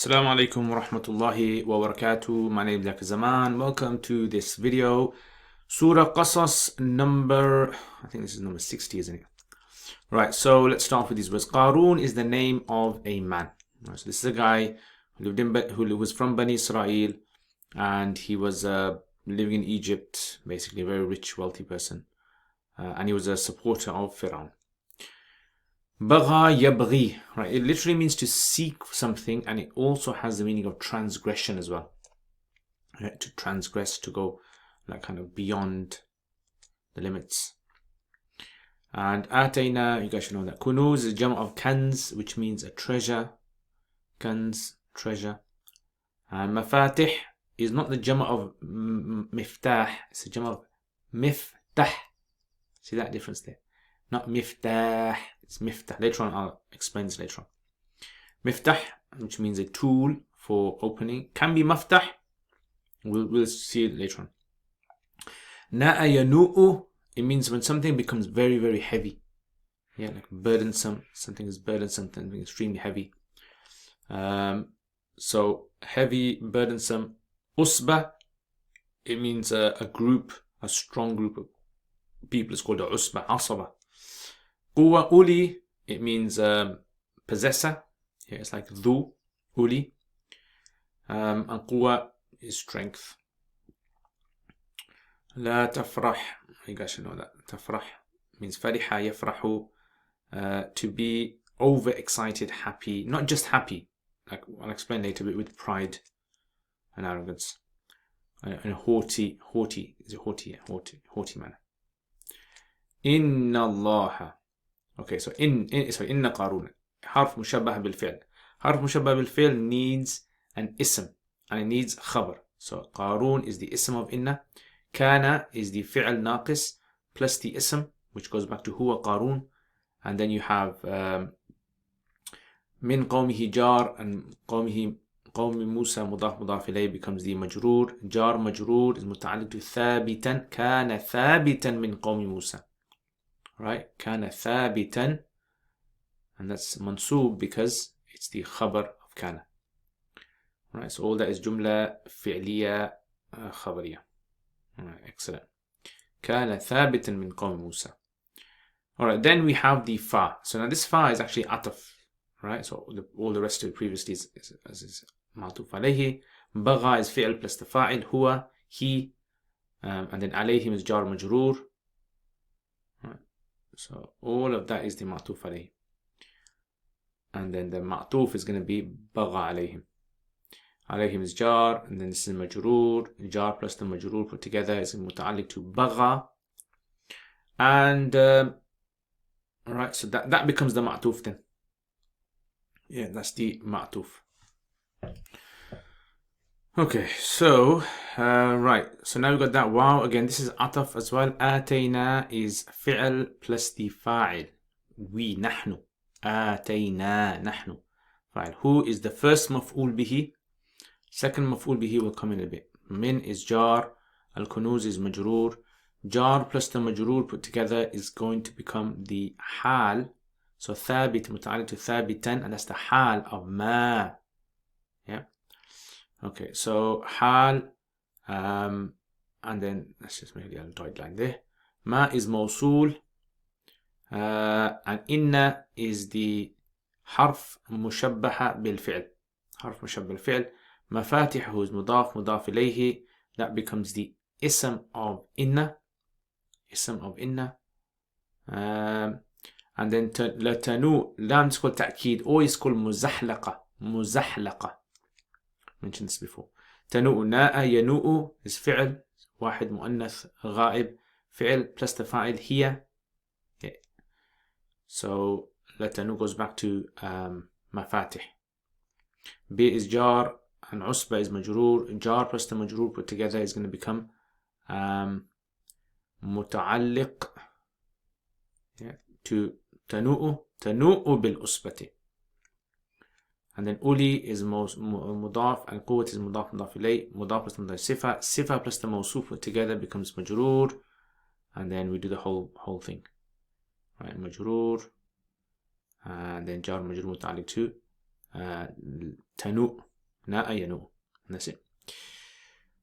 Assalamu alaikum wa rahmatullahi wa barakatuh. My name is Liaquat Zaman. Welcome to this video. Surah Qasas number, I think this is number 60, isn't it? Right, so let's start with these words. Qarun is the name of a man. Right, so this is a guy who was from Bani Israel, and he was living in Egypt, basically a very rich, wealthy person. And he was a supporter of Pharaoh. Bagha yabghi, right? It literally means to seek something, and it also has the meaning of transgression as well. Right? To transgress, to go like kind of beyond the limits. And atayna, you guys should know that. Kunuz is jam' of kanz, which means a treasure. Kanz, treasure. And mafatih is not the jam' of miftah, it's the jam' of miftah. See that difference there? Not miftah, it's miftah. Later on, I'll explain this later on. Miftah, which means a tool for opening, can be maftah. We'll see it later on. Na'a yanu'u, it means when something becomes very, very heavy. Yeah, like burdensome. Something is burdensome, something extremely heavy. So heavy, burdensome. Usba, it means a group, a strong group of people. It's called a usba, asaba. Quwa uli, it means possessor. Yeah, it's like dhu, uli. And quwa is strength. La tafrah, you guys should know that. Tafrah means fariha yafrahu, to be overexcited, happy. Not just happy, like I'll explain later, but with pride and arrogance. And haughty is a haughty manner. Inna Allah. Okay, so inna Qarun. Harf mushabbah bil fi'l. Harf mushabbah bil fi'l needs an ism, and it needs khabar. So Qarun is the ism of inna. Kana is the fi'l naqis plus the ism, which goes back to huwa Qarun. And then you have min qawmihi jar, and qawmi Musa mudaf ilayh becomes the majroor. Jar majroor is muta'alliq to thabitan. Kana thabitan min qawmi Musa. Right? Kana thabitan. And that's mansoob because it's the khabar of kana. Right? So all that is jumla fi'liya khabariya. Alright, excellent. Kana thabitan min qawmi Musa. Alright, then we have the fa. So now this fa is actually ataf. Right? So all the rest of it previously is ma'tuf alayhi. Bagha is fi'l plus the fa'il, huwa, he. And then alayhim is jar majroor. Right. So all of that is the ma'tuf alayhi. And then the ma'tuf is going to be bagha alayhim. Alayhim is jar, and then this is majroor. Jar plus the majroor put together is muta'alliq to bagha. And right, so that becomes the ma'tuf then. Yeah, that's the ma'tuf. Okay, so right, so now we've got that wow. Again, this is ataf as well. Atayna is fi'l plus the fa'il. We, nahnu. Atayna, nahnu. Fa'il. Who is the first maf'ul bihi? Second maf'ul bihi will come in a bit. Min is jar. Al-kunuz is majroor. Jar plus the majroor put together is going to become the hal. So thabit muta'alliq to thabitan, and that's the hal of ma. Yeah. Okay, so hal, and then let's just make a little dotted line there. Ma is mawsul, and inna is the harf mushabbaha bil fi'l. Harf mushabbaha bil fi'l. Mafatihu is mudaf ilayhi. That becomes the ism of inna. Ism of inna. And then latanu, lam is called ta'keed, or is called muzahlaqa. Muzahlaqa. Mentioned this before. تنوء ناء ينوء is فعل واحد مؤنث غائب فعل plus the fa'il هي. Okay. So لتنوء goes back to مفاتح. B is jar and عصبة is majroor. Jar plus the majroor put together is going to become متعلق, yeah, to تنوء بالعصبة. And then uli is mudaf, and quwwat is mudaf ilayh. Mudaf plus mudaf sifa. Sifa plus the mawsuf put together becomes majroor. And then we do the whole thing. Right, majroor. And then jar majroor muta'alliq to tanu. Na'a yanu. That's it.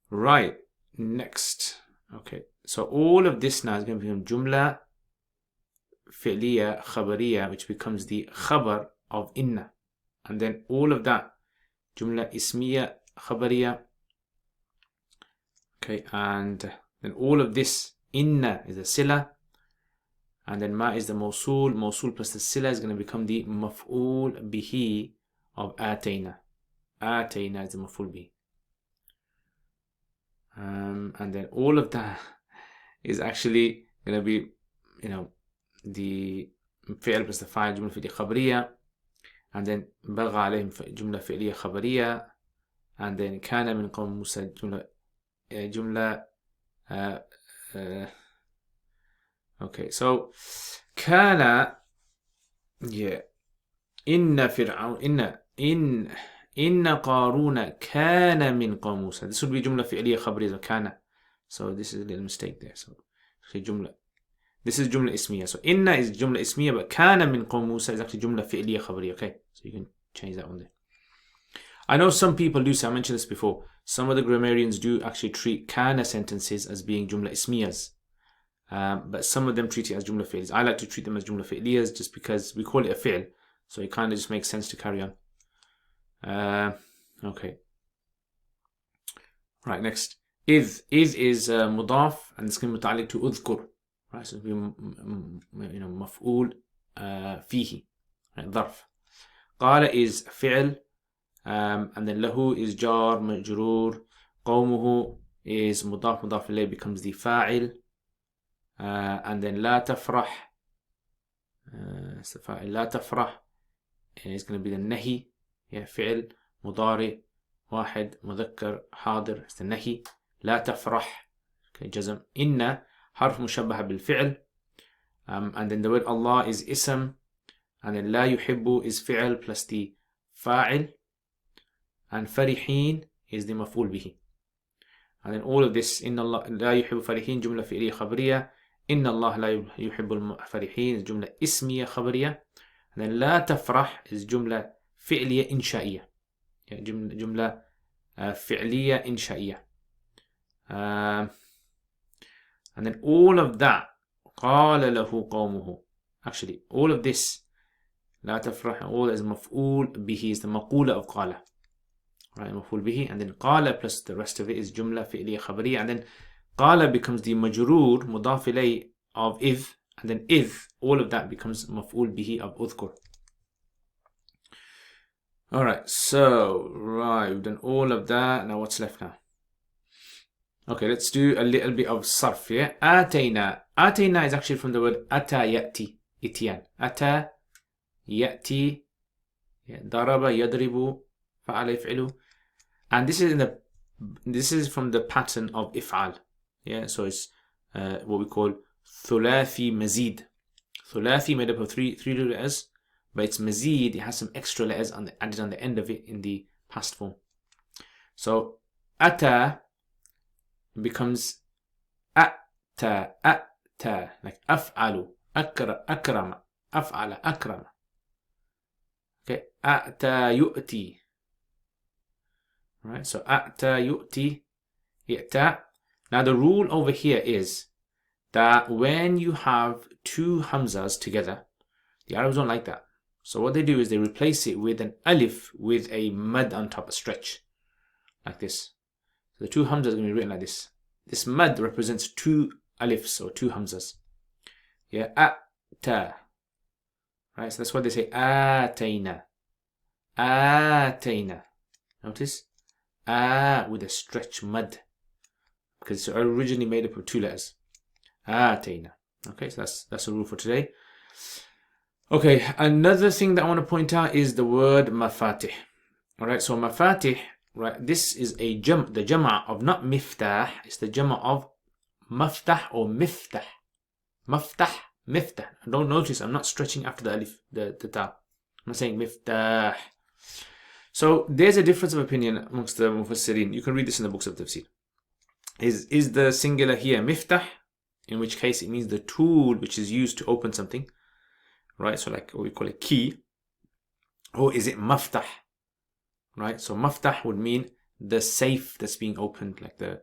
Right. Next. Okay. So all of this now is going to become jumla fi'liya khabariya, which becomes the khabar of inna. And then all of that, jumla ismiya khabariya. Okay. And then all of this, inna is the sila. And then ma is the mawsul. Mawsul plus the sila is going to become the maf'ul bihi of atayna. Atayna is the maf'ul bihi. And then all of that is actually going to be, the fi'l plus the fa'il, jumla fi'liya khabariya. And then bagha alayhim jumla fi'liya khabariya. And then kana min qawm Musa jumla okay, so kana, inna fir'aun, inna qaruna kana min qawm Musa. This would be jumla fi'liya khabariya of kana. So this is a little mistake there. So jumla, this is jumla ismiya. So inna is jumla ismiya, but kana min qawm Musa is actually jumla fi'liya khabariya. Okay, so you can change that one there. I know some people do, so I mentioned this before. Some of the grammarians do actually treat kana sentences as being jumla ismiyas. But some of them treat it as jumla fi'liyas. I like to treat them as jumla fi'liyas just because we call it a fi'l. So it kind of just makes sense to carry on. Okay. Right, next. Is mudaf, and it's going to be muta'alliq to udhkur. Right, so it will be maf'ul fihi. Right, dharf. Qala is fi'l. And then lahu is jar, majroor. Qawmuhu is mudaf, mudaf ilayh becomes the fa'il. And then la tafrah. It's the fa'il. La tafrah is going to be the nahi. Yeah, fi'l, mudari, واحد, مذكر, حاضر. It's the nahi. لا تفرح. Okay, جزم. إن حرف مشبه بالفعل. And then the word Allah is ism. And then لا يحب is fi'l plus the fa'il. And فرحين is the مفعول به. And then all of this, إن الله لا يحب فرحين جملة فعلية خبرية. إن الله لا يحب الفرحين is جملة اسمية خبرية. And then لا تفرح is جملة فعلية إنشائية. جملة فعلية إنشائية. And then all of that, قال له قومه. Actually, all of this, لا تفرح, all is مفعول به, is the مقولة of قال. Right, مفعول به, and then قال plus the rest of it is جملة فعلية خبرية, and then قال becomes the مجرور مضاف إليه of إذ, and then إذ, all of that becomes مفعول به of أذكر. Alright, so, right, we've done all of that. Now what's left now? Okay, let's do a little bit of sarf, yeah? Atayna. Atayna is actually from the word ata ya'ti, itiyan. Ata ya'ti, daraba yadribu, fa'ala yaf'ilu. And this is from the pattern of if'al. Yeah, so it's what we call thulathi mazid. Thulathi made up of three letters. But it's mazid, it has some extra letters added on the end of it in the past form. So, ata becomes atta, like af'alu, akrama, af'ala, akrama. Okay, atta yu'ti. Right, so atta yu'ti, i'ta. Now the rule over here is that when you have two hamzas together, the Arabs don't like that. So what they do is they replace it with an alif with a mad on top, a stretch, like this. So the two hamzas are going to be written like this. This mad represents two alifs or two hamzas. Yeah, atta. Right, so that's why they say atayna. Atayna. Notice? With a stretch mad. Because it's originally made up of two letters. Atayna. Okay, so that's a rule for today. Okay, another thing that I want to point out is the word mafatih. Alright, so mafatih, right, this is the jama' of not miftah, it's the jama' of maftah or miftah. Maftah, miftah. Don't notice, I'm not stretching after the alif, the ta. I'm not saying miftah. So there's a difference of opinion amongst the mufassirin. You can read this in the books of tafsir. Is the singular here miftah, in which case it means the tool which is used to open something. Right, so like what we call a key, or is it maftah? right? So maftah would mean the safe that's being opened, like the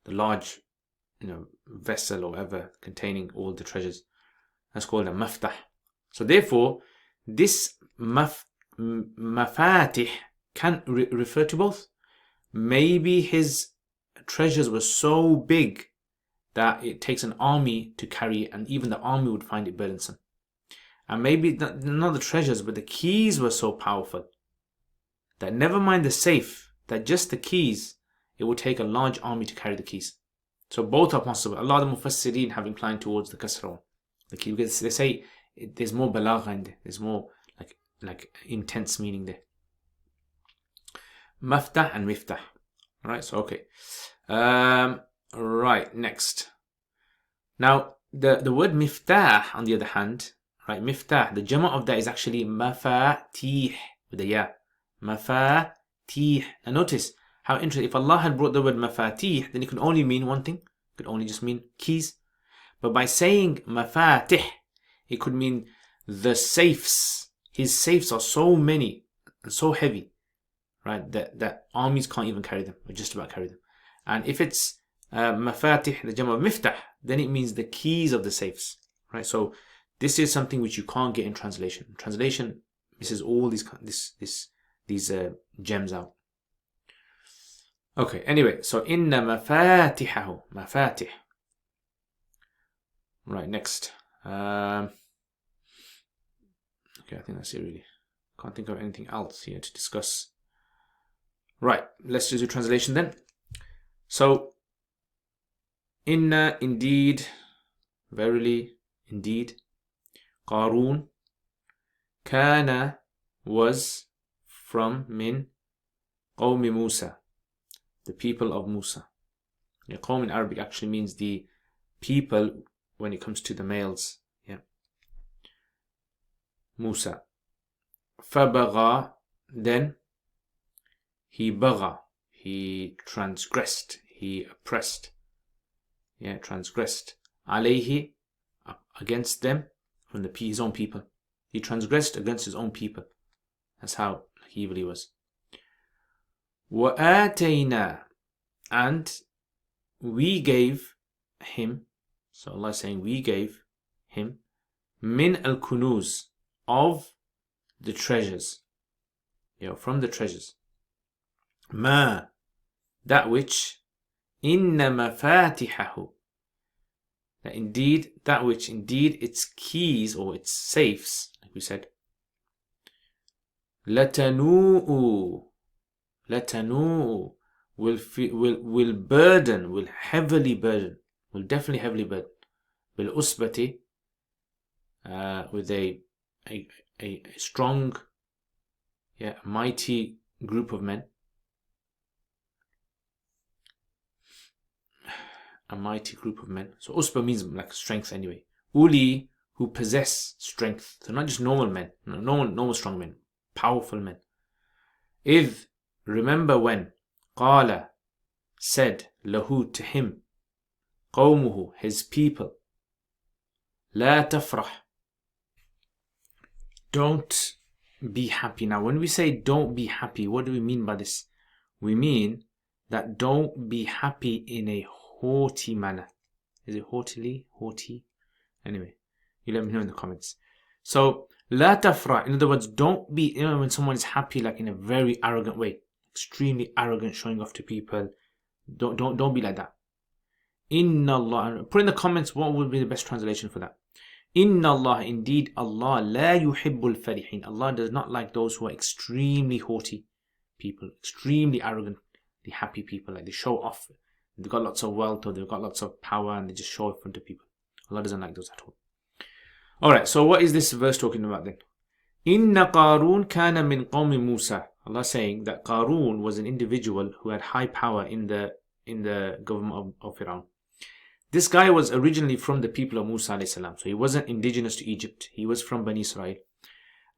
large, vessel or whatever containing all the treasures. That's called a maftah. So therefore, this mafatih can refer to both. Maybe his treasures were so big that it takes an army to carry it, and even the army would find it burdensome. And maybe not the treasures, but the keys were so powerful that never mind the safe, that just the keys, it would take a large army to carry the keys. So both are possible. A lot of the Mufassirin have inclined towards the kasra, the key, because they say there's more balagha in there, there's more like intense meaning there. Maftah and miftah. Right, so okay. Right, next. Now, the word miftah, on the other hand, right, miftah, the jama of that is actually mafatih, with the ya. Mafatih. Now notice how interesting. If Allah had brought the word mafatih, then it could only mean one thing. It could only just mean keys. But by saying mafatih, it could mean the safes. His safes are so many and so heavy, right, that armies can't even carry them, or just about carry them. And if it's mafatih, the jama of miftah, then it means the keys of the safes, right? So this is something which you can't get in translation. Translation misses all these gems out. Okay, anyway, so inna mafatihahu, mafatih. Right, next. Okay, I think that's it really. Can't think of anything else here to discuss. Right, let's just do translation then. So, inna, indeed, verily, indeed, Qarun, kana, was, from, min, qawmi Musa, the people of Musa. Yeah, qawm in Arabic actually means the people when it comes to the males. Yeah. Musa. Fabagha, then he bagha, he transgressed, he oppressed. Yeah, transgressed. Alayhi, against them, from his own people. He transgressed against his own people. That's how evil he was. وَآتَيْنَا, and we gave him, so Allah is saying we gave him, min al-kunuz, of the treasures, from the treasures, ma, that which, inna mafatihahu, that which indeed its keys or its safes, like we said, latanu'u, will burden, will heavily burden, will definitely heavily burden, bil usbati, with a strong, mighty group of men. A mighty group of men. So usba means like strength anyway. Uli, who possess strength. So not just normal men, normal strong men, powerful men. If, remember when, qala, said, lahu, to him, qawmuhu, his people, la tafrah, don't be happy. Now when we say don't be happy, what do we mean by this? We mean that don't be happy in a haughty manner. Is it haughtily? Haughty? Anyway, you let me know in the comments. So, la tafrah, in other words, don't be, when someone is happy like in a very arrogant way, extremely arrogant, showing off to people, don't be like that. Inna Allah, put in the comments what would be the best translation for that. Inna Allah, indeed Allah, la yuhibbul farihin. Allah does not like those who are extremely haughty people, extremely arrogantly happy people, like they show off. They've got lots of wealth or they've got lots of power and they just show it in front of people. Allah doesn't like those at all. Alright, so what is this verse talking about then? Inna Qarun kana min qawmi Musa. Allah saying that Qarun was an individual who had high power in the government of Fir'aun. This guy was originally from the people of Musa alayhi salam. So he wasn't indigenous to Egypt. He was from Bani Israel.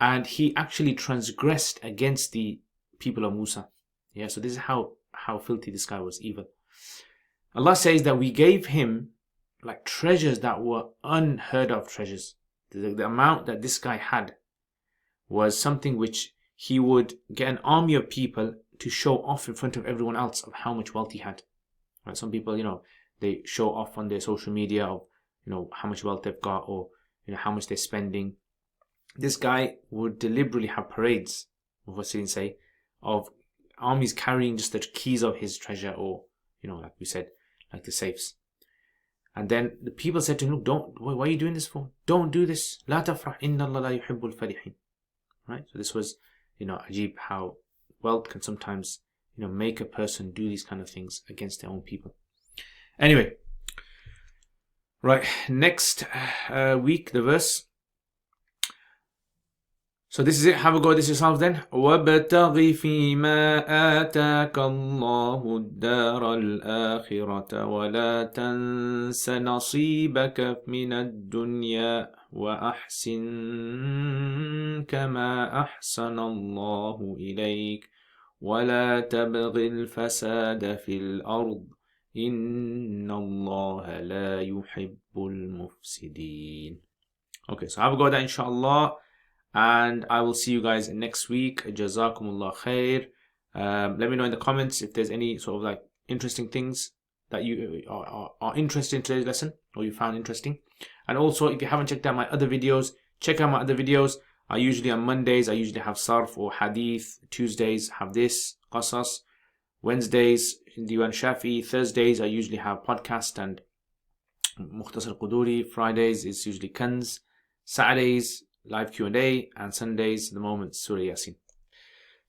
And he actually transgressed against the people of Musa. Yeah, so this is how filthy this guy was, evil. Allah says that we gave him like treasures that were unheard of treasures. The amount that this guy had was something which he would get an army of people to show off in front of everyone else of how much wealth he had. Right? Some people, they show off on their social media of, how much wealth they've got, or, how much they're spending. This guy would deliberately have parades, Mufassirin say, of armies carrying just the keys of his treasure, or, like we said, like the safes. And then the people said to him, look, why are you doing this for? Don't do this. لا تفرح إن الله لا يحب الفرحين. Right? So this was, ajib, how wealth can sometimes, make a person do these kind of things against their own people. Anyway, right, next week, the verse. So this is it. Have a go at this yourself then. وَابْتَغِ فِي مَا آتَاكَ اللَّهُ الدَّارَ الْآخِرَةَ وَلَا تَنْسَ نَصِيبَكَ مِنَ الدُّنْيَا وَأَحْسِنْ كَمَا أَحْسَنَ اللَّهُ إِلَيْكَ وَلَا تَبْغِ الْفَسَادَ فِي الْأَرْضِ إِنَّ اللَّهَ لَا يُحِبُّ الْمُفْسِدِينَ. Okay, so have a go at that, inshallah. And I will see you guys next week. Jazakumullah khair. Let me know in the comments if there's any sort of like interesting things that you are interested in today's lesson, or you found interesting. And also, if you haven't checked out my other videos, check out my other videos. I usually on Mondays, I usually have Sarf or Hadith. Tuesdays, have this, Qasas. Wednesdays, Diwan Shafi. Thursdays, I usually have podcast and Mukhtasar Quduri. Fridays is usually Kanz. Saturdays, live Q&A, and Sundays, at the moment, Surah Yasin.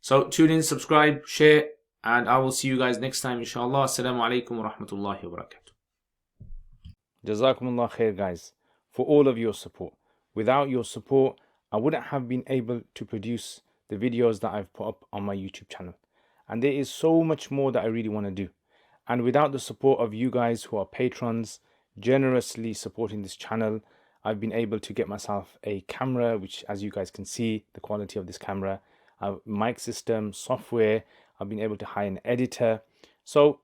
So tune in, subscribe, share, and I will see you guys next time, inshallah. Assalamu alaikum wa rahmatullahi wa barakatuh. Jazakumullah khair, guys, for all of your support. Without your support, I wouldn't have been able to produce the videos that I've put up on my YouTube channel. And there is so much more that I really want to do. And without the support of you guys who are patrons, generously supporting this channel, I've been able to get myself a camera, which, as you guys can see, the quality of this camera, a mic system, software. I've been able to hire an editor. So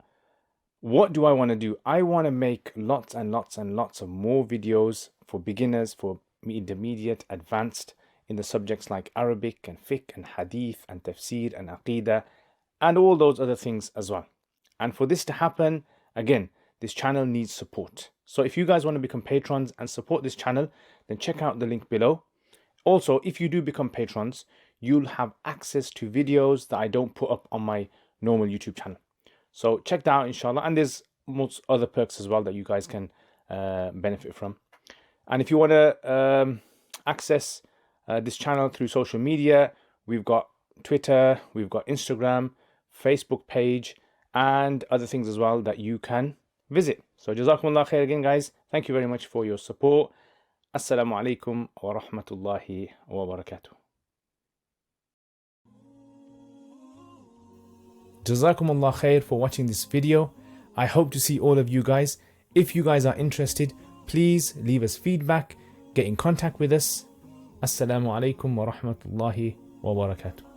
what do I want to do? I want to make lots and lots and lots of more videos for beginners, for intermediate, advanced, in the subjects like Arabic and fiqh and hadith and tafsir and aqidah and all those other things as well. And for this to happen, again, this channel needs support. So if you guys want to become patrons and support this channel, then check out the link below. Also, if you do become patrons, you'll have access to videos that I don't put up on my normal YouTube channel. So check that out, inshallah. And there's most other perks as well that you guys can benefit from. And if you want to access this channel through social media, we've got Twitter, we've got Instagram, Facebook page, and other things as well that you can visit. So Jazakumullah khair again, guys. Thank you very much for your support. Assalamu alaikum wa rahmatullahi wa barakatuh. Jazakumullah khair for watching this video. I hope to see all of you guys. If you guys are interested, please leave us feedback, get in contact with us. Assalamu alaikum wa rahmatullahi wa barakatuh.